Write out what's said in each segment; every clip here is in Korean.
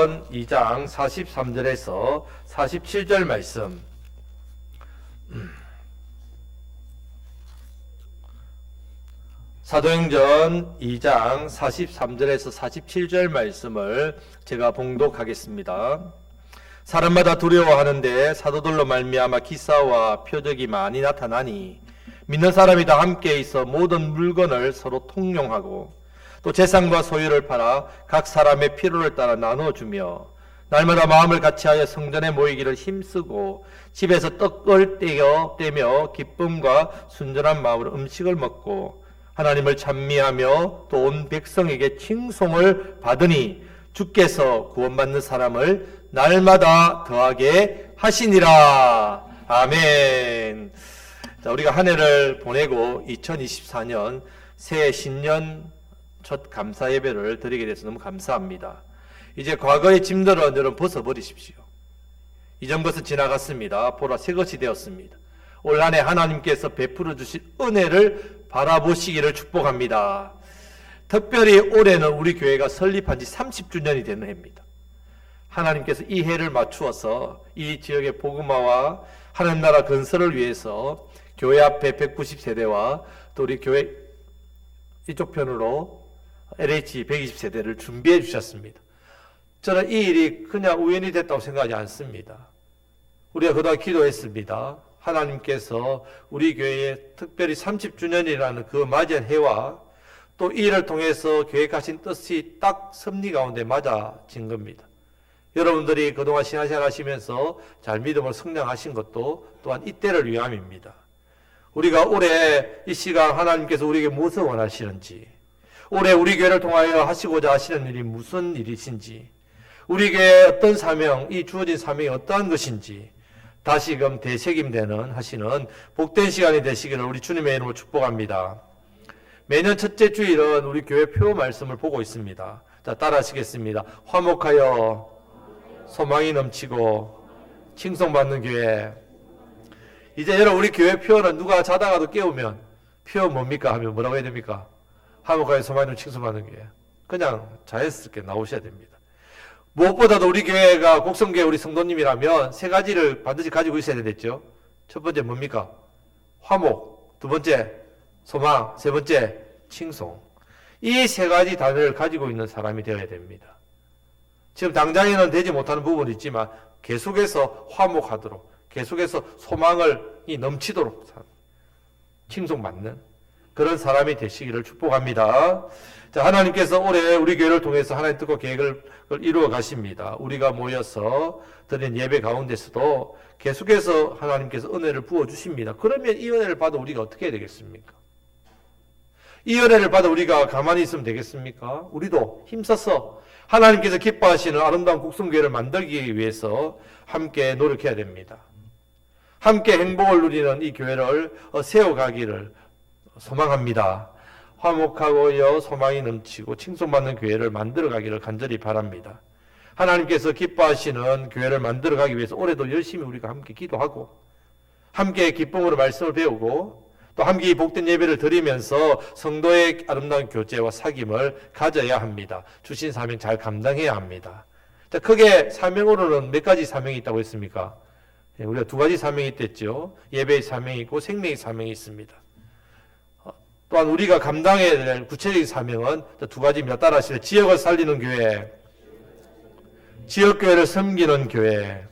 사도행전 2장 43절에서 47절 말씀. 사도행전 2장 43절에서 47절 말씀을 제가 봉독하겠습니다. 사람마다 두려워하는데 사도들로 말미암아 기사와 표적이 많이 나타나니 믿는 사람이 다 함께 있어 모든 물건을 서로 통용하고 또 재산과 소유를 팔아 각 사람의 필요를 따라 나누어주며 날마다 마음을 같이하여 성전에 모이기를 힘쓰고 집에서 떡을 떼며 기쁨과 순전한 마음으로 음식을 먹고 하나님을 찬미하며 또 온 백성에게 칭송을 받으니 주께서 구원받는 사람을 날마다 더하게 하시니라. 아멘. 자, 우리가 한 해를 보내고 2024년 새 신년 첫 감사 예배를 드리게 돼서 너무 감사합니다. 이제 과거의 짐들은 여러분 벗어버리십시오. 이전 것은 지나갔습니다. 보라 새 것이 되었습니다. 올 한 해 하나님께서 베풀어 주신 은혜를 바라보시기를 축복합니다. 특별히 올해는 우리 교회가 설립한 지 30주년이 되는 해입니다. 하나님께서 이 해를 맞추어서 이 지역의 복음화와 하나님 나라 건설을 위해서 교회 앞에 190세대와 또 우리 교회 이쪽 편으로 LH 120세대를 준비해 주셨습니다. 저는 이 일이 그냥 우연이 됐다고 생각하지 않습니다. 우리가 그동안 기도했습니다. 하나님께서 우리 교회에 특별히 30주년이라는 그 맞이한 해와 또 이 일을 통해서 계획하신 뜻이 딱 섭리 가운데 맞아진 겁니다. 여러분들이 그동안 신앙생활 하시면서 잘 믿음을 성장하신 것도 또한 이때를 위함입니다. 우리가 올해 이 시간 하나님께서 우리에게 무엇을 원하시는지, 올해 우리 교회를 통하여 하시고자 하시는 일이 무슨 일이신지, 우리에게 어떤 사명, 이 주어진 사명이 어떠한 것인지 다시금 되새김되는 하시는 복된 시간이 되시기를 우리 주님의 이름으로 축복합니다. 매년 첫째 주일은 우리 교회 표 말씀을 보고 있습니다. 자, 따라 하시겠습니다. 화목하여 소망이 넘치고 칭송받는 교회. 이제 여러분 우리 교회 표는 누가 자다가도 깨우면 표 뭡니까 하면 뭐라고 해야 됩니까? 화목하여 소망이 넘치고 칭송받는 교회. 그냥 자연스럽게 나오셔야 됩니다. 무엇보다도 우리 교회가 곡성교회 우리 성도님이라면 세 가지를 반드시 가지고 있어야 되겠죠. 첫 번째 뭡니까? 화목. 두 번째 소망. 세 번째 칭송. 이 세 가지 단어를 가지고 있는 사람이 되어야 됩니다. 지금 당장에는 되지 못하는 부분이 있지만 계속해서 화목하도록, 계속해서 소망이 넘치도록 칭송받는 그런 사람이 되시기를 축복합니다. 자, 하나님께서 올해 우리 교회를 통해서 하나님 뜻과 계획을 이루어 가십니다. 우리가 모여서 드린 예배 가운데서도 계속해서 하나님께서 은혜를 부어 주십니다. 그러면 이 은혜를 받아 우리가 어떻게 해야 되겠습니까? 이 은혜를 받아 우리가 가만히 있으면 되겠습니까? 우리도 힘써서 하나님께서 기뻐하시는 아름다운 국성교회를 만들기 위해서 함께 노력해야 됩니다. 함께 행복을 누리는 이 교회를 세워가기를 소망합니다. 화목하고요 소망이 넘치고 칭송받는 교회를 만들어가기를 간절히 바랍니다. 하나님께서 기뻐하시는 교회를 만들어가기 위해서 올해도 열심히 우리가 함께 기도하고 함께 기쁨으로 말씀을 배우고 또 함께 복된 예배를 드리면서 성도의 아름다운 교제와 사귐을 가져야 합니다. 주신 사명 잘 감당해야 합니다. 자, 크게 사명으로는 몇 가지 사명이 있다고 했습니까? 우리가 두 가지 사명이 있댔죠. 예배의 사명이 있고 생명의 사명이 있습니다. 또한 우리가 감당해야 될 구체적인 사명은 두 가지입니다. 따라 하시죠. 지역을 살리는 교회, 지역교회를 섬기는 교회.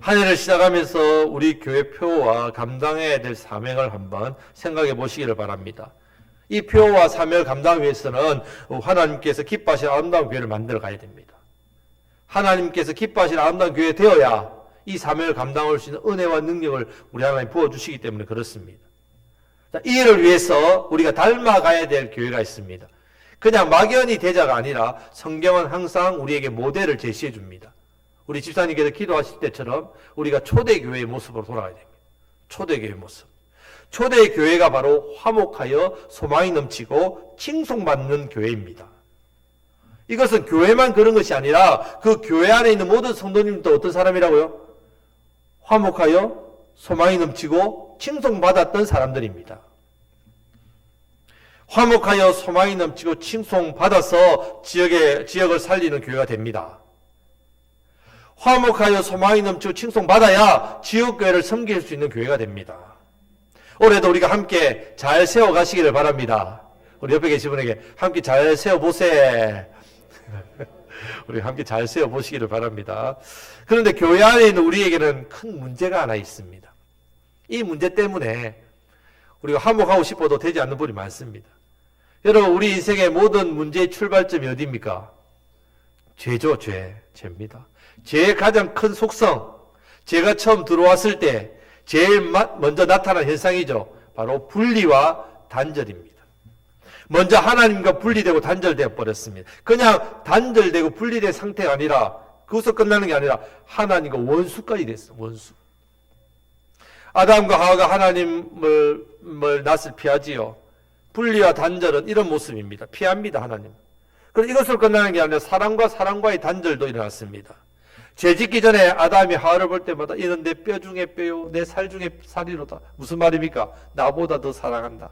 한 해를 시작하면서 우리 교회 표와 감당해야 될 사명을 한번 생각해 보시기를 바랍니다. 이 표와 사명을 감당하기 위해서는 하나님께서 기뻐하시는 아름다운 교회를 만들어 가야 됩니다. 하나님께서 기뻐하시는 아름다운 교회 되어야 이 사명을 감당할 수 있는 은혜와 능력을 우리 하나님 부어주시기 때문에 그렇습니다. 이 일을 위해서 우리가 닮아가야 될 교회가 있습니다. 그냥 막연히 대자가 아니라 성경은 항상 우리에게 모델을 제시해 줍니다. 우리 집사님께서 기도하실 때처럼 우리가 초대교회의 모습으로 돌아가야 됩니다. 초대교회의 모습. 초대교회가 바로 화목하여 소망이 넘치고 칭송받는 교회입니다. 이것은 교회만 그런 것이 아니라 그 교회 안에 있는 모든 성도님도 어떤 사람이라고요? 화목하여 소망이 넘치고 칭송받았던 사람들입니다. 화목하여 소망이 넘치고 칭송받아서 지역을 살리는 교회가 됩니다. 화목하여 소망이 넘치고 칭송받아야 지역교회를 섬길 수 있는 교회가 됩니다. 올해도 우리가 함께 잘 세워가시기를 바랍니다. 우리 옆에 계신 분에게 함께 잘 세워보세. 우리 함께 잘 세워보시기를 바랍니다. 그런데 교회 안에 있는 우리에게는 큰 문제가 하나 있습니다. 이 문제 때문에 우리가 화목하고 싶어도 되지 않는 분이 많습니다. 여러분, 우리 인생의 모든 문제의 출발점이 어디입니까? 죄죠, 죄입니다. 죄의 가장 큰 속성, 죄가 처음 들어왔을 때 제일 먼저 나타난 현상이죠. 바로 분리와 단절입니다. 먼저 하나님과 분리되고 단절되어 버렸습니다. 그냥 단절되고 분리된 상태가 아니라, 그것으로 끝나는 게 아니라 하나님과 원수까지 됐어요. 원수. 아담과 하와가 하나님을 낯을 피하지요. 분리와 단절은 이런 모습입니다. 피합니다, 하나님. 그래서 이것으로 끝나는 게 아니라 사람과 사람과의 단절도 일어났습니다. 죄 짓기 전에 아담이 하와를 볼 때마다 이는 내 뼈 중에 뼈요, 내 살 중에 살이로다. 무슨 말입니까? 나보다 더 사랑한다.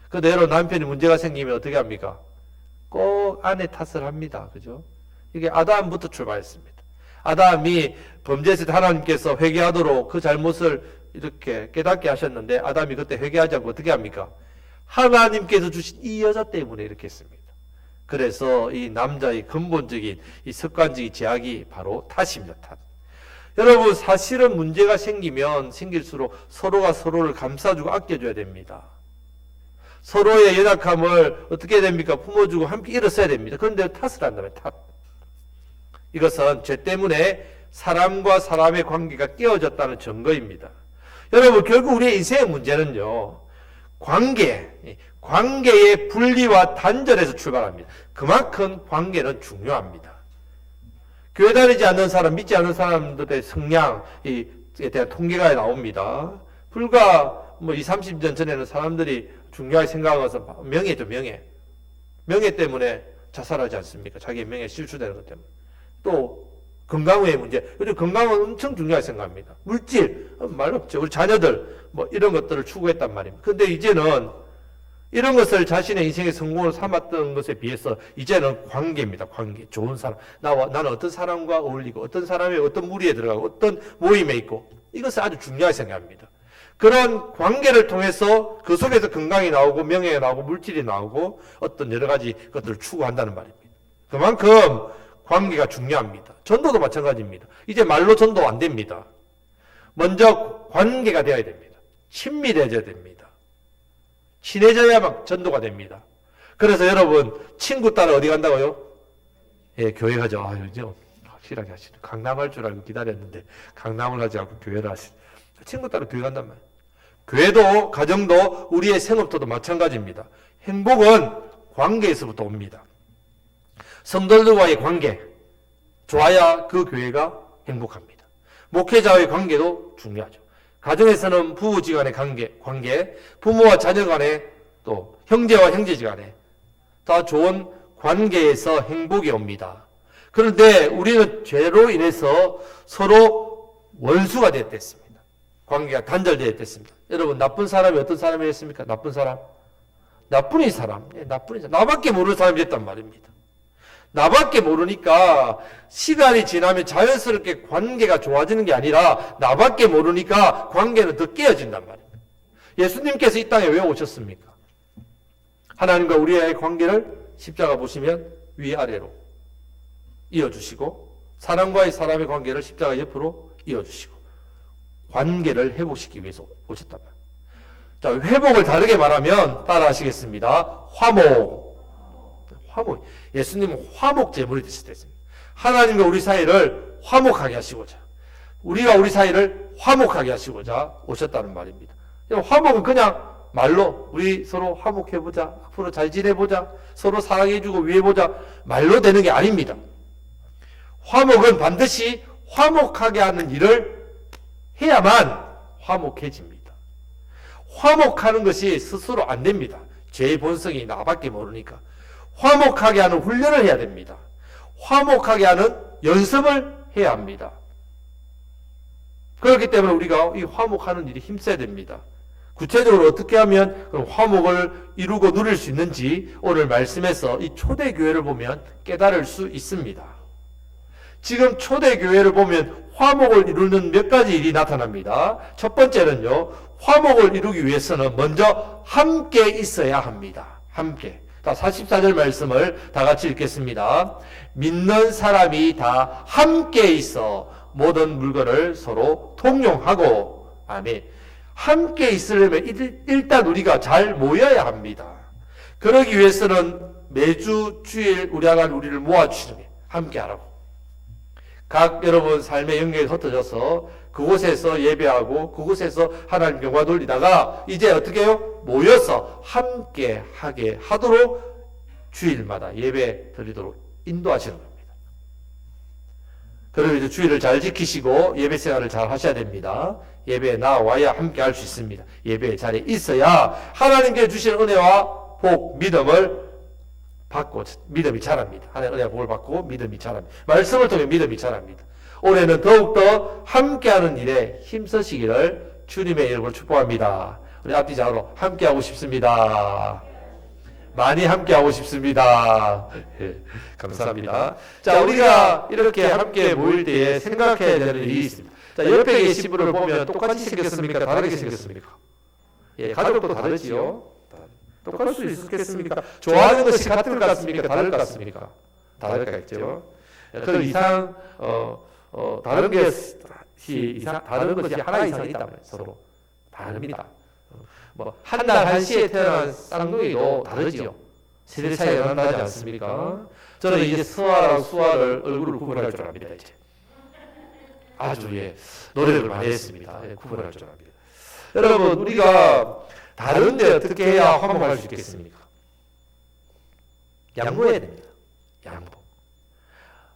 그런데 여러분, 남편이 문제가 생기면 어떻게 합니까? 꼭 아내 탓을 합니다. 그죠? 이게 아담부터 출발했습니다. 아담이 범죄했을 때 하나님께서 회개하도록 그 잘못을 이렇게 깨닫게 하셨는데, 아담이 그때 회개하지 않고 어떻게 합니까? 하나님께서 주신 이 여자 때문에 이렇게 했습니다. 그래서 이 남자의 근본적인 이 습관적인 제약이 바로 탓입니다. 탓. 여러분, 사실은 문제가 생길수록 서로가 서로를 감싸주고 아껴줘야 됩니다. 서로의 연약함을 어떻게 해야 됩니까? 품어주고 함께 일어서야 됩니다. 그런데 탓을 한다면 탓. 이것은 죄 때문에 사람과 사람의 관계가 깨어졌다는 증거입니다. 여러분, 결국 우리의 인생의 문제는요, 관계의 분리와 단절에서 출발합니다. 그만큼 관계는 중요합니다. 교회 다니지 않는 사람, 믿지 않는 사람들의 성향에 대한 통계가 나옵니다. 불과 20, 30년 전에는 사람들이 중요하게 생각하면서 명예죠, 명예. 명예 때문에 자살하지 않습니까? 자기의 명예 실추되는 것 때문에. 또 건강의 문제. 요즘 건강은 엄청 중요하게 생각합니다. 물질, 말 없죠. 우리 자녀들 이런 것들을 추구했단 말입니다. 근데 이제는 이런 것을 자신의 인생의 성공을 삼았던 것에 비해서 이제는 관계입니다. 관계. 좋은 사람. 나는 어떤 사람과 어울리고 어떤 사람의 어떤 무리에 들어가고 어떤 모임에 있고, 이것을 아주 중요하게 생각합니다. 그런 관계를 통해서 그 속에서 건강이 나오고 명예가 나오고 물질이 나오고 어떤 여러 가지 것들을 추구한다는 말입니다. 그만큼 관계가 중요합니다. 전도도 마찬가지입니다. 이제 말로 전도 안 됩니다. 먼저 관계가 되어야 됩니다. 친밀해져야 됩니다. 친해져야만 전도가 됩니다. 그래서 여러분, 친구 따라 어디 간다고요? 예, 교회 가죠. 요즘 확실하게 하시네. 강남 할 줄 알고 기다렸는데 강남을 하지 않고 교회를 하시네. 친구 따라 교회 간단 말이에요. 교회도 가정도 우리의 생업도도 마찬가지입니다. 행복은 관계에서부터 옵니다. 성도들과의 관계 좋아야 그 교회가 행복합니다. 목회자와의 관계도 중요하죠. 가정에서는 부부지간의 관계, 부모와 자녀 간에, 또 형제와 형제지간에 다 좋은 관계에서 행복이 옵니다. 그런데 우리는 죄로 인해서 서로 원수가 되었습니다. 관계가 단절되었습니다. 여러분, 나쁜 사람이 어떤 사람이었습니까? 나쁜 사람? 나쁜 사람. 나밖에 모르는 사람이 됐단 말입니다. 나밖에 모르니까 시간이 지나면 자연스럽게 관계가 좋아지는 게 아니라 나밖에 모르니까 관계는 더 깨어진단 말입니다. 예수님께서 이 땅에 왜 오셨습니까? 하나님과 우리의 관계를 십자가 보시면 위아래로 이어주시고, 사람과의 사람의 관계를 십자가 옆으로 이어주시고 관계를 회복시키기 위해서 오셨단 말이에요. 자, 회복을 다르게 말하면 따라 하시겠습니다. 화목. 예수님은 화목 제물이 되셨습니다. 하나님과 우리 사이를 화목하게 하시고자, 우리가 우리 사이를 화목하게 하시고자 오셨다는 말입니다. 화목은 그냥 말로 우리 서로 화목해보자, 앞으로 잘 지내보자, 서로 사랑해주고 위해보자, 말로 되는 게 아닙니다. 화목은 반드시 화목하게 하는 일을 해야만 화목해집니다. 화목하는 것이 스스로 안 됩니다. 죄의 본성이 나밖에 모르니까. 화목하게 하는 훈련을 해야 됩니다. 화목하게 하는 연습을 해야 합니다. 그렇기 때문에 우리가 이 화목하는 일이 힘써야 됩니다. 구체적으로 어떻게 하면 그럼 화목을 이루고 누릴 수 있는지 오늘 말씀에서 이 초대교회를 보면 깨달을 수 있습니다. 지금 초대교회를 보면 화목을 이루는 몇 가지 일이 나타납니다. 첫 번째는요, 화목을 이루기 위해서는 먼저 함께 있어야 합니다. 함께. 44절 말씀을 다 같이 읽겠습니다. 믿는 사람이 다 함께 있어 모든 물건을 서로 통용하고, 아멘. 함께 있으려면 일단 우리가 잘 모여야 합니다. 그러기 위해서는 매주 주일 우리를 모아주시는 게 함께 하라고. 각 여러분 삶의 영역에 흩어져서 그곳에서 예배하고 그곳에서 하나님 영광 돌리다가 이제 어떻게 해요? 모여서 함께 하게 하도록 주일마다 예배 드리도록 인도하시는 겁니다. 그리고 이제 주일을 잘 지키시고 예배 생활을 잘 하셔야 됩니다. 예배에 나와야 함께 할 수 있습니다. 예배 자리에 있어야 하나님께 주신 은혜와 복, 믿음을 받고 믿음이 자랍니다. 하나님의 은혜와 복을 받고 믿음이 자랍니다. 말씀을 통해 믿음이 자랍니다. 올해는 더욱더 함께하는 일에 힘쓰시기를 주님의 이름으로 축복합니다. 우리 앞뒤 자로 함께하고 싶습니다. 많이 함께하고 싶습니다. 예, 감사합니다. 자, 우리가 이렇게 함께 모일 때에 생각해야 되는 일이 있습니다. 자, 옆에 계신 분을 보면 똑같이 생겼습니까? 다르게 생겼습니까? 예, 가족도 다르지요? 똑같을 수 있겠습니까? 좋아하는 것이 같을 것 같습니까? 다를 것 같습니까? 다를 것 같죠? 그 이상, 다른 것이 하나 이상 있다면 서로 다릅니다. 한 달 한시에 태어난 쌍둥이도 다르지요. 세대 차이가 나지 않습니까? 저는 이제 서아랑 수아를 얼굴을 구분할 줄 압니다. 이제 아주 노력을 많이 했습니다. 구분할 줄 압니다. 여러분, 우리가 다른데 어떻게 해야 화목할 수 있겠습니까? 양보해야 됩니다. 양보.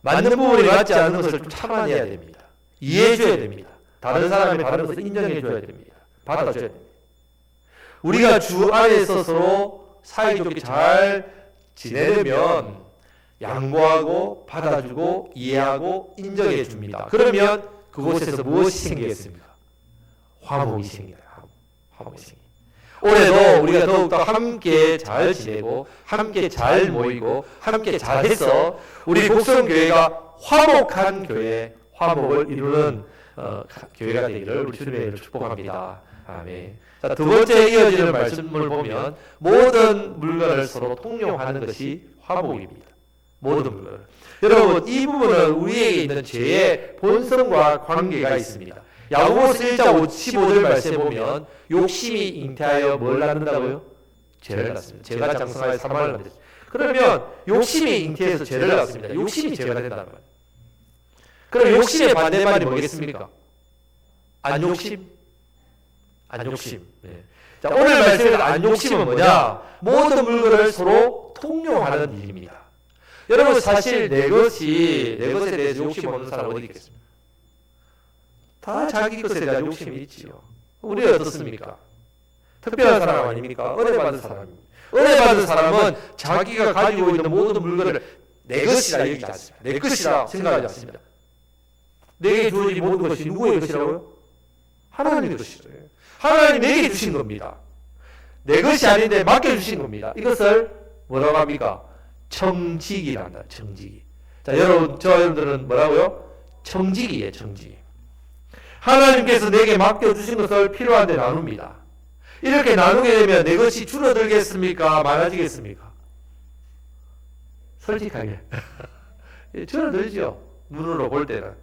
맞는 부분이 맞지 않는 것을 좀 참아내야 됩니다. 이해해줘야 됩니다. 다른 사람이 다른 것을 인정해줘야 됩니다. 받아줘야 됩니다. 우리가 주 안에서 서로 사이좋게 잘 지내려면 양보하고 받아주고 이해하고 인정해 줍니다. 그러면 그곳에서 무엇이 생기겠습니까? 화목이 생겨요. 화목이 생겨요. 올해도 우리가 더욱더 함께 잘 지내고 함께 잘 모이고 함께 잘해서 우리 복성교회가 화목한 교회, 화목을 이루는 교회가 되기를 우리 주님의 이름으로 축복합니다. 아멘. 자, 두 번째 이어지는 말씀을 보면 모든 물건을 서로 통용하는 것이 화목입니다. 모든 물건을. 여러분, 이 부분은 우리에게 있는 죄의 본성과 관계가 있습니다. 야고보서 1장 15절 말씀에 보면 욕심이 잉태하여 뭘 낳는다고요? 죄를 낳습니다. 죄가 장성하여 사망을 낳습니다. 그러면 욕심이 잉태해서 죄를 낳습니다. 욕심이 죄가 된다는 거예요. 그럼 욕심의 반대말이 뭐겠습니까? 안욕심? 안욕심. 네. 자, 오늘 말씀에서 안욕심은 뭐냐? 모든 물건을 서로 통용하는 일입니다. 여러분, 사실 내 것에 대해서 욕심 없는 사람 어디 있겠습니까? 다 자기 것에 대한 욕심이 있지요. 우리 어떻습니까? 특별한 사람 아닙니까? 은혜 받은 사람입니다. 은혜 받은 사람은 자기가 가지고 있는 모든 물건을 내 것이라 여기지 않습니다. 내 것이라 생각하지 않습니다. 내게 주어진 모든 것이 누구의 것이라고요? 하나님의 것이죠. 하나님 내게 주신 겁니다. 내 것이 아닌데 맡겨주신 겁니다. 이것을 뭐라고 합니까? 청지기란다. 청지기. 자, 여러분들은 뭐라고요? 청지기예요. 청지기. 하나님께서 내게 맡겨주신 것을 필요한 데 나눕니다. 이렇게 나누게 되면 내 것이 줄어들겠습니까? 많아지겠습니까? 솔직하게. 줄어들죠. 눈으로 볼 때는.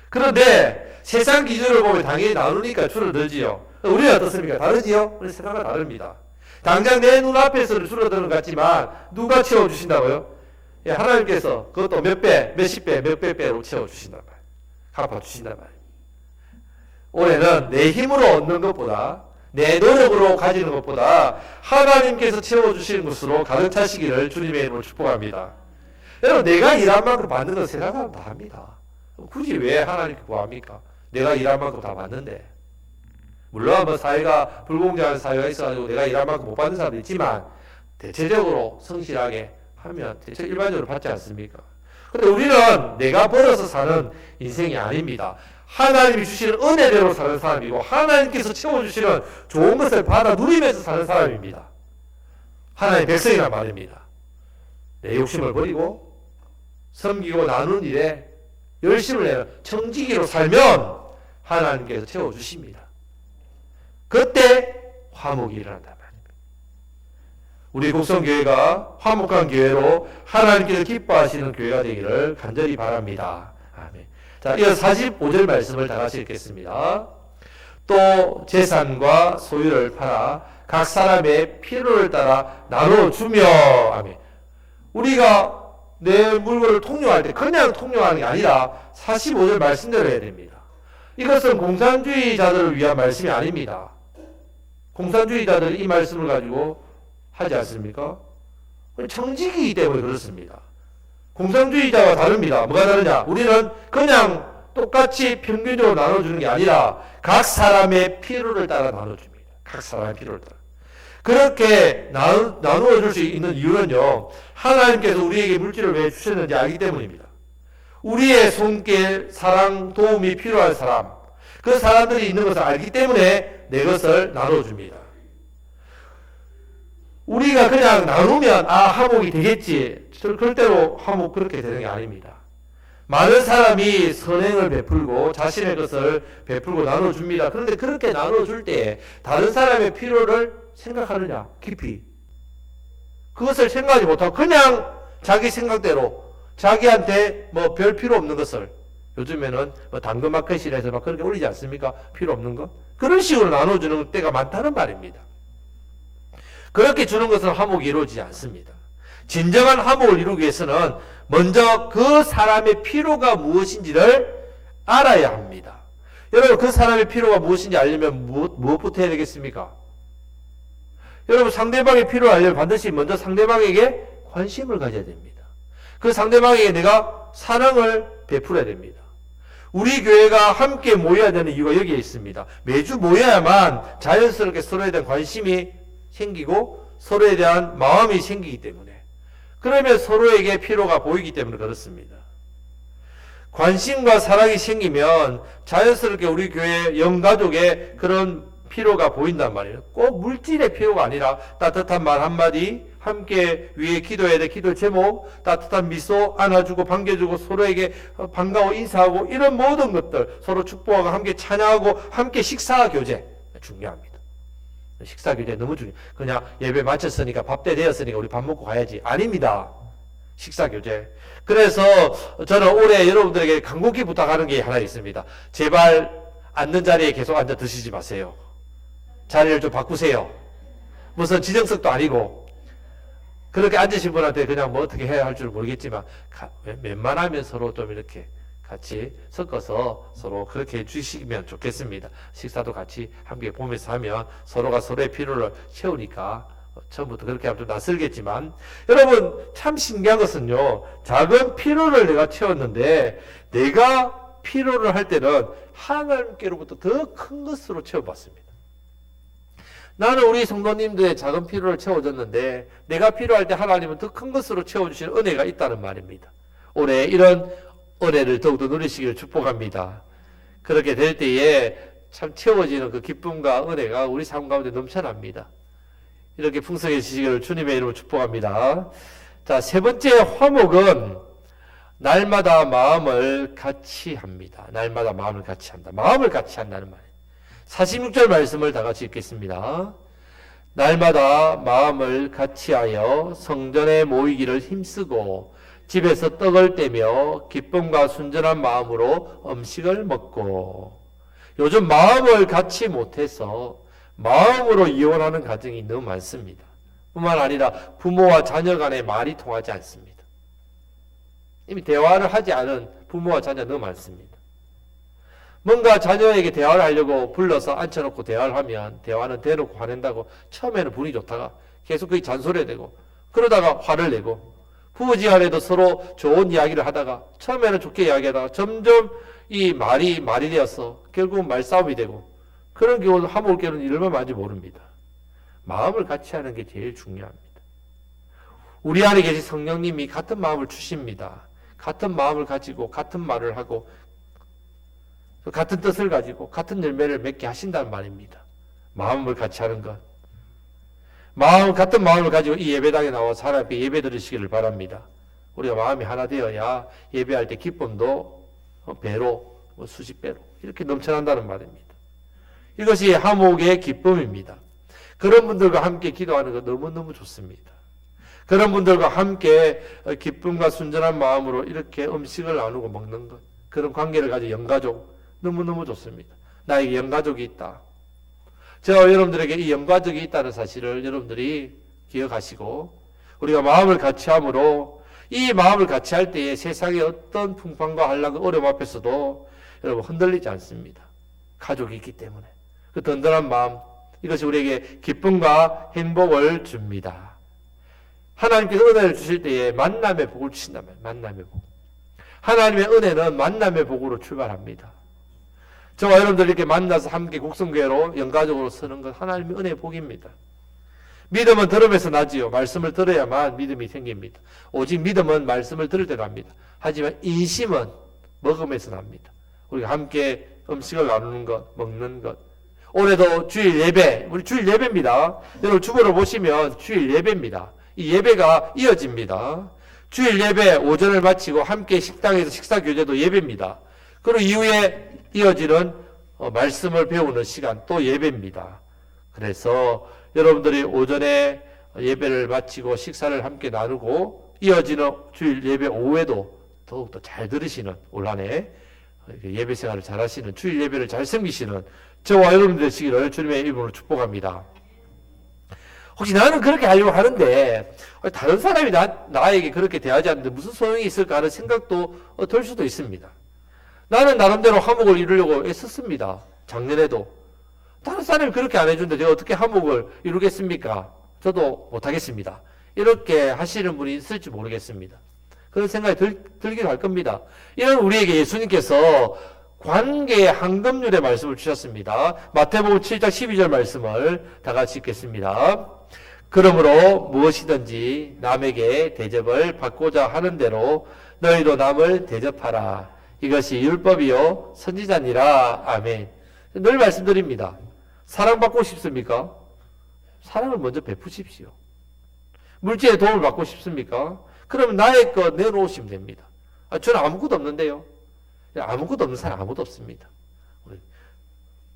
그런데 세상 기준으로 보면 당연히 나누니까 줄어들지요. 우리는 어떻습니까? 다르지요? 우리 세상과 다릅니다. 당장 내 눈앞에서는 줄어드는 것 같지만 누가 채워주신다고요? 예, 하나님께서 그것도 몇 배, 몇십 배, 몇백 배로 채워주신단 말이에요. 갚아주신단 말이에요. 올해는 내 힘으로 얻는 것보다 내 노력으로 가지는 것보다 하나님께서 채워주시는 것으로 가득 차시기를 주님의 이름으로 축복합니다. 여러분, 내가 일한 만큼 받는 건 세상 사람 다 합니다. 굳이 왜 하나님께 구합니까? 내가 일한 만큼 다 받는데. 물론 뭐 사회가 불공정한 사회가 있어가지고 내가 일한 만큼 못 받는 사람도 있지만 대체적으로 성실하게 하면 대체 일반적으로 받지 않습니까? 근데 우리는 내가 벌어서 사는 인생이 아닙니다. 하나님이 주시는 은혜대로 사는 사람이고 하나님께서 채워주시는 좋은 것을 받아 누리면서 사는 사람입니다. 하나님의 백성이란 말입니다. 내 욕심을 버리고 섬기고 나누는 일에 열심을 내는 청지기로 살면 하나님께서 채워주십니다. 그때 화목이 일어난단 말입니다. 우리 곡성교회가 화목한 교회로 하나님께서 기뻐하시는 교회가 되기를 간절히 바랍니다. 아멘. 자, 이어서 45절 말씀을 다 같이 읽겠습니다. 또 재산과 소유를 팔아 각 사람의 필요를 따라 나눠주며, 아멘. 우리가 내 물건을 통용할 때 그냥 통용하는 게 아니라 45절 말씀대로 해야 됩니다. 이것은 공산주의자들을 위한 말씀이 아닙니다. 공산주의자들이 이 말씀을 가지고 하지 않습니까? 청지기이기 때문에 그렇습니다. 공산주의자와 다릅니다. 뭐가 다르냐? 우리는 그냥 똑같이 평균적으로 나눠주는 게 아니라 각 사람의 필요를 따라 나눠줍니다. 각 사람의 필요를 따라. 그렇게 나누어 줄 수 있는 이유는요, 하나님께서 우리에게 물질을 왜 주셨는지 알기 때문입니다. 우리의 손길, 사랑, 도움이 필요한 사람, 그 사람들이 있는 것을 알기 때문에 내 것을 나눠줍니다. 우리가 그냥 나누면 화목이 되겠지, 절대로 화목 그렇게 되는 게 아닙니다. 많은 사람이 선행을 베풀고 자신의 것을 베풀고 나눠줍니다. 그런데 그렇게 나눠줄 때 다른 사람의 필요를 생각하느냐? 깊이. 그것을 생각하지 못하고 그냥 자기 생각대로 자기한테 뭐 별 필요 없는 것을, 요즘에는 뭐 당근마켓이라서 막 그렇게 올리지 않습니까? 필요 없는 거? 그런 식으로 나눠주는 때가 많다는 말입니다. 그렇게 주는 것은 화목이 이루어지지 않습니다. 진정한 화목을 이루기 위해서는 먼저 그 사람의 필요가 무엇인지를 알아야 합니다. 여러분, 그 사람의 필요가 무엇인지 알려면 무엇부터 해야 되겠습니까? 여러분, 상대방의 필요를 알려면 반드시 먼저 상대방에게 관심을 가져야 됩니다. 그 상대방에게 내가 사랑을 베풀어야 됩니다. 우리 교회가 함께 모여야 되는 이유가 여기에 있습니다. 매주 모여야만 자연스럽게 서로에 대한 관심이 생기고 서로에 대한 마음이 생기기 때문에, 그러면 서로에게 필요가 보이기 때문에 그렇습니다. 관심과 사랑이 생기면 자연스럽게 우리 교회 영가족의 그런 필요가 보인단 말이에요. 꼭 물질의 필요가 아니라 따뜻한 말 한마디, 함께 위에 기도해야 될 기도 제목, 따뜻한 미소, 안아주고 반겨주고 서로에게 반가워 인사하고, 이런 모든 것들, 서로 축복하고 함께 찬양하고 함께 식사 교제 중요합니다. 식사 교제 너무 중요해요. 그냥 예배 마쳤으니까 밥 때 되었으니까 우리 밥 먹고 가야지, 아닙니다. 식사 교제. 그래서 저는 올해 여러분들에게 간곡히 부탁하는 게 하나 있습니다. 제발 앉는 자리에 계속 앉아 드시지 마세요. 자리를 좀 바꾸세요. 무슨 지정석도 아니고, 그렇게 앉으신 분한테 그냥 뭐 어떻게 해야 할 줄 모르겠지만 웬만하면 서로 좀 이렇게 같이 섞어서 서로 그렇게 해주시면 좋겠습니다. 식사도 같이 함께 보면서 하면 서로가 서로의 필요를 채우니까, 처음부터 그렇게 하면 좀 낯설겠지만, 여러분 참 신기한 것은요, 작은 필요를 내가 채웠는데 내가 필요를 할 때는 하나님께로부터 더 큰 것으로 채워봤습니다. 나는 우리 성도님들의 작은 필요를 채워줬는데 내가 필요할 때 하나님은 더 큰 것으로 채워주시는 은혜가 있다는 말입니다. 올해 이런 은혜를 더욱더 누리시기를 축복합니다. 그렇게 될 때에 참 채워지는 그 기쁨과 은혜가 우리 삶 가운데 넘쳐납니다. 이렇게 풍성해지시기를 주님의 이름으로 축복합니다. 자, 세 번째 화목은 날마다 마음을 같이 합니다. 날마다 마음을 같이 한다. 마음을 같이 한다는 말이에요. 46절 말씀을 다 같이 읽겠습니다. 날마다 마음을 같이하여 성전에 모이기를 힘쓰고 집에서 떡을 떼며 기쁨과 순전한 마음으로 음식을 먹고. 요즘 마음을 같이 못해서 마음으로 이혼하는 가정이 너무 많습니다. 뿐만 아니라 부모와 자녀 간의 말이 통하지 않습니다. 이미 대화를 하지 않은 부모와 자녀 너무 많습니다. 뭔가 자녀에게 대화를 하려고 불러서 앉혀놓고 대화를 하면 대화는 대놓고 화낸다고 처음에는 분위기 좋다가 계속 그게 잔소리 되고, 그러다가 화를 내고, 부부지간에도 서로 좋은 이야기를 하다가 처음에는 좋게 이야기하다가 점점 이 말이 되어서 결국은 말싸움이 되고, 그런 경우는 화목을 깨는 일만 많은지 모릅니다. 마음을 같이 하는 게 제일 중요합니다. 우리 안에 계신 성령님이 같은 마음을 주십니다. 같은 마음을 가지고 같은 말을 하고 같은 뜻을 가지고 같은 열매를 맺게 하신다는 말입니다. 마음을 같이 하는 것. 같은 마음을 가지고 이 예배당에 나와서 하나님께 예배 드리시기를 바랍니다. 우리가 마음이 하나 되어야 예배할 때 기쁨도 배로, 수십 배로 이렇게 넘쳐난다는 말입니다. 이것이 화목의 기쁨입니다. 그런 분들과 함께 기도하는 것 너무너무 좋습니다. 그런 분들과 함께 기쁨과 순전한 마음으로 이렇게 음식을 나누고 먹는 것, 그런 관계를 가진 영가족 너무너무 좋습니다. 나에게 영가족이 있다. 제가 여러분들에게 이 영가족이 있다는 사실을 여러분들이 기억하시고 우리가 마음을 같이 함으로 이 마음을 같이 할 때에 세상의 어떤 풍파과 한란과 어려움 앞에서도 여러분 흔들리지 않습니다. 가족이 있기 때문에 그 든든한 마음, 이것이 우리에게 기쁨과 행복을 줍니다. 하나님께서 은혜를 주실 때에 만남의 복을 주신단 말이에요. 만남의 복. 하나님의 은혜는 만남의 복으로 출발합니다. 저와 여러분들 이렇게 만나서 함께 국성교회로 영가족으로 서는 것 하나님의 은혜의 복입니다. 믿음은 들음에서 나지요. 말씀을 들어야만 믿음이 생깁니다. 오직 믿음은 말씀을 들을 때 납니다. 하지만 인심은 먹음에서 납니다. 우리가 함께 음식을 나누는 것, 먹는 것. 올해도 주일 예배, 우리 주일 예배입니다. 여러분 주보를 보시면 주일 예배입니다. 이 예배가 이어집니다. 주일 예배 오전을 마치고 함께 식당에서 식사 교제도 예배입니다. 그리고 이후에 이어지는 말씀을 배우는 시간 또 예배입니다. 그래서 여러분들이 오전에 예배를 마치고 식사를 함께 나누고 이어지는 주일 예배 오후에도 더욱더 잘 들으시는 올 한 해 예배 생활을 잘 하시는 주일 예배를 잘 섬기시는 저와 여러분들 되시기를 주님의 이름으로 축복합니다. 혹시 나는 그렇게 하려고 하는데 다른 사람이 나에게 그렇게 대하지 않는데 무슨 소용이 있을까 하는 생각도 들 수도 있습니다. 나는 나름대로 화목을 이루려고 애썼습니다. 작년에도. 다른 사람이 그렇게 안 해주는데 제가 어떻게 화목을 이루겠습니까? 저도 못하겠습니다. 이렇게 하시는 분이 있을지 모르겠습니다. 그런 생각이 들기도 할 겁니다. 이런 우리에게 예수님께서 관계의 황금률의 말씀을 주셨습니다. 마태복음 7장 12절 말씀을 다 같이 읽겠습니다. 그러므로 무엇이든지 남에게 대접을 받고자 하는 대로 너희도 남을 대접하라. 이것이 율법이요 선지자니라. 아멘. 늘 말씀드립니다. 사랑받고 싶습니까? 사랑을 먼저 베푸십시오. 물질의 도움을 받고 싶습니까? 그러면 나의 것 내놓으시면 됩니다. 저는 아무것도 없는데요. 아무것도 없는 사람 아무도 없습니다.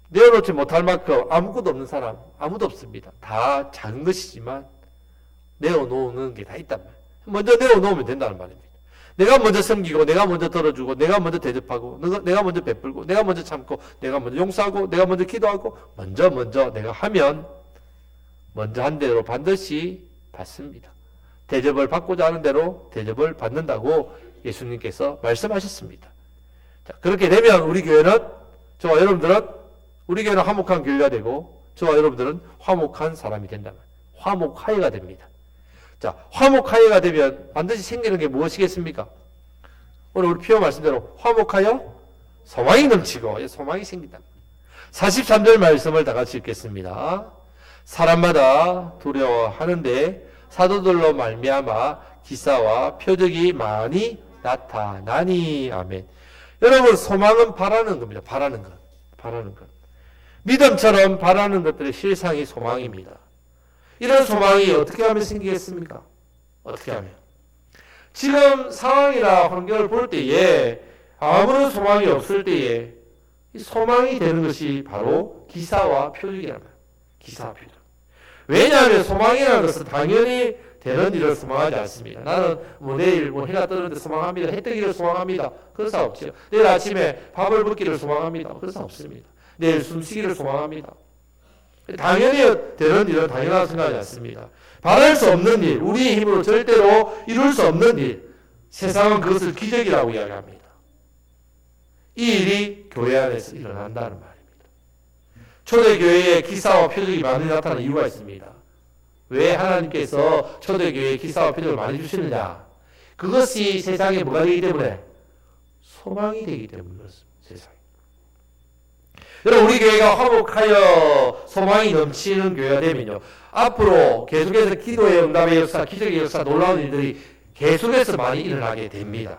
내어놓지 못할 만큼 아무것도 없는 사람 아무도 없습니다. 다 작은 것이지만 내어놓는 게 다 있단 말이에요. 먼저 내어놓으면 된다는 말입니다. 내가 먼저 섬기고 내가 먼저 들어주고 내가 먼저 대접하고 내가 먼저 베풀고 내가 먼저 참고 내가 먼저 용서하고 내가 먼저 기도하고 먼저 내가 하면 먼저 한 대로 반드시 받습니다. 대접을 받고자 하는 대로 대접을 받는다고 예수님께서 말씀하셨습니다. 자, 그렇게 되면 우리 교회는 저와 여러분들은 우리 교회는 화목한 교회가 되고 저와 여러분들은 화목한 사람이 된다면 화목하여가 됩니다. 자, 화목하여가 되면 반드시 생기는 게 무엇이겠습니까? 오늘 우리 피어 말씀대로 화목하여 소망이 넘치고 소망이 생긴다. 43절 말씀을 다 같이 읽겠습니다. 사람마다 두려워하는데 사도들로 말미암아 기사와 표적이 많이 나타나니. 아멘. 여러분 소망은 바라는 겁니다. 바라는 것. 믿음처럼 바라는 것들의 실상이 소망입니다. 이런 소망이 어떻게 하면 생기겠습니까? 어떻게 하면? 지금 상황이나 환경을 볼 때에 아무런 소망이 없을 때에 이 소망이 되는 것이 바로 기사와 표적이란 말이에요. 기사와 표적. 왜냐하면 소망이라는 것은 당연히 되는 일을 소망하지 않습니다. 나는 내일 해가 뜨는데 소망합니다. 해 뜨기를 소망합니다. 그런 사람 없죠. 내일 아침에 밥을 먹기를 소망합니다. 그런 사람 없습니다. 내일 숨쉬기를 소망합니다. 당연히 되는 일은 당연하다고 생각하지 않습니다. 바랄 수 없는 일, 우리의 힘으로 절대로 이룰 수 없는 일, 세상은 그것을 기적이라고 이야기합니다. 이 일이 교회 안에서 일어난다는 말입니다. 초대교회에 기사와 표적이 많이 나타나는 이유가 있습니다. 왜 하나님께서 초대교회에 기사와 표적을 많이 주시느냐? 그것이 세상에 뭐가 되기 때문에? 소망이 되기 때문에 그렇습니다. 세상에. 여러분 우리 교회가 화목하여 소망이 넘치는 교회가 되면요. 앞으로 계속해서 기도의 응답의 역사, 기적의 역사, 놀라운 일들이 계속해서 많이 일어나게 됩니다.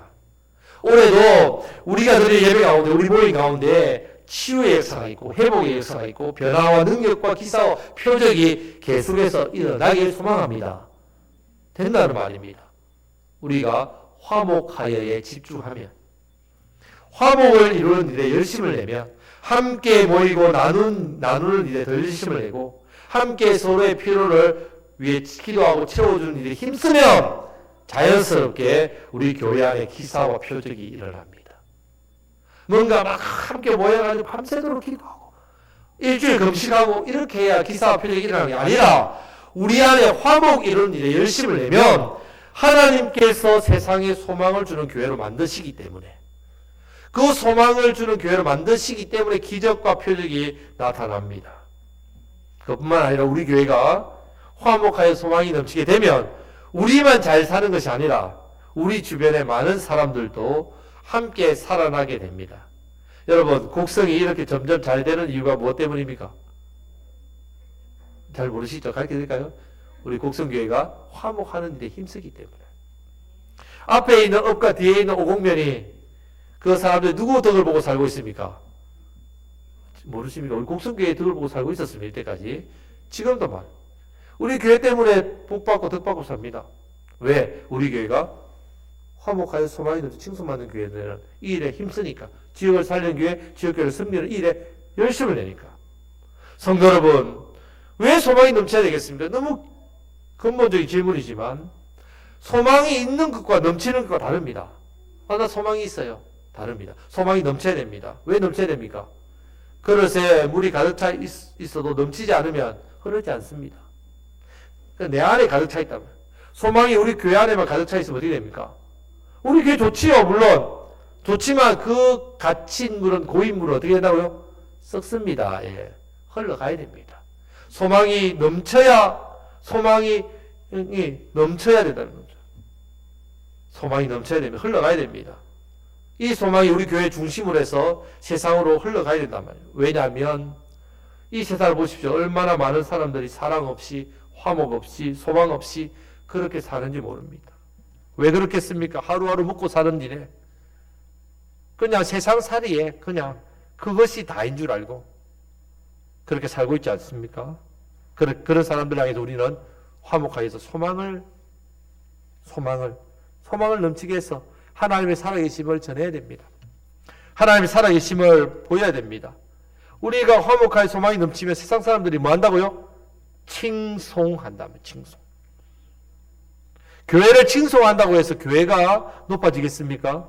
올해도 우리가 드릴 예배 가운데, 우리 모임 가운데 치유의 역사가 있고 회복의 역사가 있고 변화와 능력과 기사와 표적이 계속해서 일어나길 소망합니다. 된다는 말입니다. 우리가 화목하여에 집중하면, 화목을 이루는 일에 열심을 내면, 함께 모이고 나누는 일에 더 열심을 내고, 함께 서로의 필요를 위해 기도하고 채워주는 일에 힘쓰면 자연스럽게 우리 교회 안에 기사와 표적이 일어납니다. 뭔가 막 함께 모여가지고 밤새도록 기도하고 일주일 금식하고 이렇게 해야 기사와 표적이 일어나는 게 아니라 우리 안에 화목 이루는 일에 열심을 내면 하나님께서 세상에 소망을 주는 교회로 만드시기 때문에, 그 소망을 주는 교회로 만드시기 때문에 기적과 표적이 나타납니다. 그뿐만 아니라 우리 교회가 화목하여 소망이 넘치게 되면 우리만 잘 사는 것이 아니라 우리 주변의 많은 사람들도 함께 살아나게 됩니다. 여러분, 곡성이 이렇게 점점 잘 되는 이유가 무엇 때문입니까? 잘 모르시죠? 가르쳐 드릴까요? 우리 곡성교회가 화목하는 데 힘쓰기 때문에. 앞에 있는 업과 뒤에 있는 오곡면이 그 사람들 누구 덕을 보고 살고 있습니까? 모르십니까? 우리 곡성교회의 덕을 보고 살고 있었습니다. 이때까지. 지금도 말. 우리 교회 때문에 복받고 덕받고 삽니다. 왜? 우리 교회가 화목하여 소망이 넘쳐 칭송받는 교회들은 이 일에 힘쓰니까. 지역을 살리는 교회, 지역교회를 섬기는 이 일에 열심을 내니까. 성도 여러분, 왜 소망이 넘쳐야 되겠습니까? 너무 근본적인 질문이지만 소망이 있는 것과 넘치는 것과 다릅니다. 나 소망이 있어요. 다릅니다. 소망이 넘쳐야 됩니다. 왜 넘쳐야 됩니까? 그릇에 물이 가득 차 있어도 넘치지 않으면 흐르지 않습니다. 내 안에 가득 차 있다면. 소망이 우리 교회 안에만 가득 차 있으면 어떻게 됩니까? 우리 교회 좋지요, 물론. 좋지만 그 갇힌 물은, 고인 물은 어떻게 된다고요? 썩습니다. 예. 흘러가야 됩니다. 소망이 넘쳐야 된다는 거죠. 소망이 넘쳐야 되면 흘러가야 됩니다. 이 소망이 우리 교회 중심으로 해서 세상으로 흘러가야 된단 말이에요. 왜냐하면 이 세상을 보십시오. 얼마나 많은 사람들이 사랑 없이, 화목 없이, 소망 없이 그렇게 사는지 모릅니다. 왜 그렇겠습니까? 하루하루 먹고 사는 일에 그냥 세상살이에 그냥 그것이 다인 줄 알고 그렇게 살고 있지 않습니까? 그런 사람들 향해서 우리는 화목하게 해서 소망을 넘치게 해서 하나님의 살아계심을 전해야 됩니다. 하나님의 살아계심을 보여야 됩니다. 우리가 화목하게 소망이 넘치면 세상 사람들이 뭐 한다고요? 칭송한다면 칭송. 교회를 칭송한다고 해서 교회가 높아지겠습니까?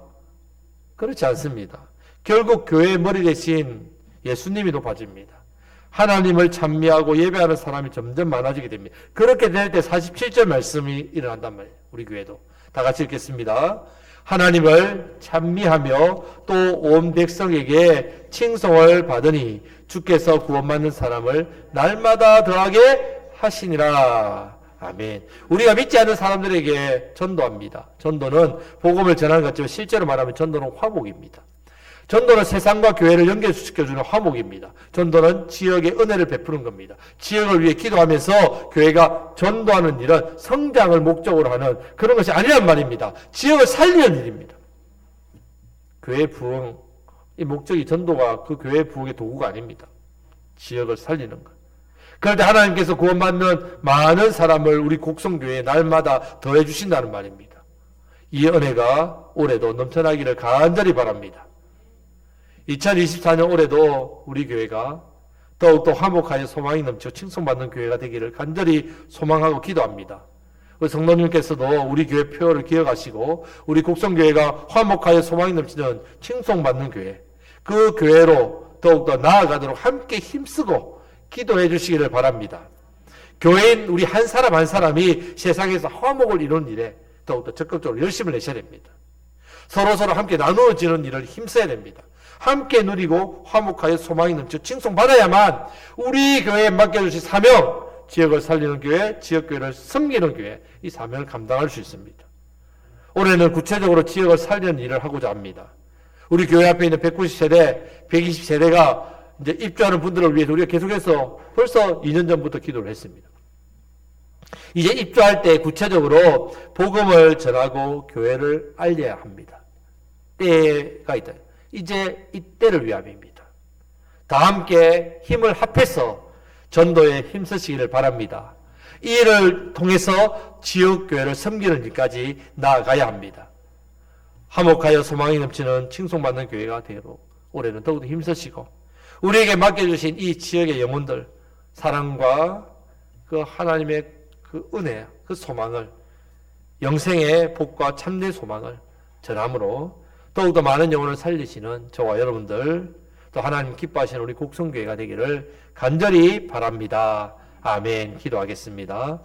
그렇지 않습니다. 결국 교회의 머리 대신 예수님이 높아집니다. 하나님을 찬미하고 예배하는 사람이 점점 많아지게 됩니다. 그렇게 될 때 47절 말씀이 일어난단 말이에요. 우리 교회도. 다 같이 읽겠습니다. 하나님을 찬미하며 또 온 백성에게 칭송을 받으니 주께서 구원받는 사람을 날마다 더하게 하시니라. 아멘. 우리가 믿지 않는 사람들에게 전도합니다. 전도는 복음을 전하는 것 같지만 실제로 말하면 전도는 화목입니다. 전도는 세상과 교회를 연결시켜주는 화목입니다. 전도는 지역에 은혜를 베푸는 겁니다. 지역을 위해 기도하면서 교회가 전도하는 일은 성장을 목적으로 하는 그런 것이 아니란 말입니다. 지역을 살리는 일입니다. 교회 부흥, 이 목적이 전도가 그 교회 부흥의 도구가 아닙니다. 지역을 살리는 것. 그런데 하나님께서 구원받는 많은 사람을 우리 곡성교회에 날마다 더해 주신다는 말입니다. 이 은혜가 올해도 넘쳐나기를 간절히 바랍니다. 2024년 올해도 우리 교회가 더욱더 화목하여 소망이 넘쳐 칭송받는 교회가 되기를 간절히 소망하고 기도합니다. 우리 성도님께서도 우리 교회 표를 기억하시고 우리 곡성교회가 화목하여 소망이 넘치는 칭송받는 교회, 그 교회로 더욱더 나아가도록 함께 힘쓰고 기도해 주시기를 바랍니다. 교회인 우리 한 사람 한 사람이 세상에서 화목을 이루는 일에 더욱더 적극적으로 열심을 내셔야 됩니다. 서로서로 함께 나누어지는 일을 힘써야 됩니다. 함께 누리고 화목하여 소망이 넘쳐 칭송받아야만 우리 교회에 맡겨주신 사명, 지역을 살리는 교회, 지역교회를 섬기는 교회, 이 사명을 감당할 수 있습니다. 올해는 구체적으로 지역을 살리는 일을 하고자 합니다. 우리 교회 앞에 있는 190세대, 120세대가 이제 입주하는 분들을 위해서 우리가 계속해서 벌써 2년 전부터 기도를 했습니다. 이제 입주할 때 구체적으로 복음을 전하고 교회를 알려야 합니다. 때가 있다. 이제 이때를 위함입니다. 다 함께 힘을 합해서 전도에 힘쓰시기를 바랍니다. 이 일을 통해서 지역교회를 섬기는 일까지 나아가야 합니다. 화목하여 소망이 넘치는 칭송받는 교회가 되도록 올해는 더욱더 힘쓰시고 우리에게 맡겨주신 이 지역의 영혼들 사랑과 그 하나님의 그 은혜, 그 소망을 영생의 복과 참된 소망을 전함으로 더욱더 많은 영혼을 살리시는 저와 여러분들 또 하나님 기뻐하시는 우리 곡성교회가 되기를 간절히 바랍니다. 아멘. 기도하겠습니다.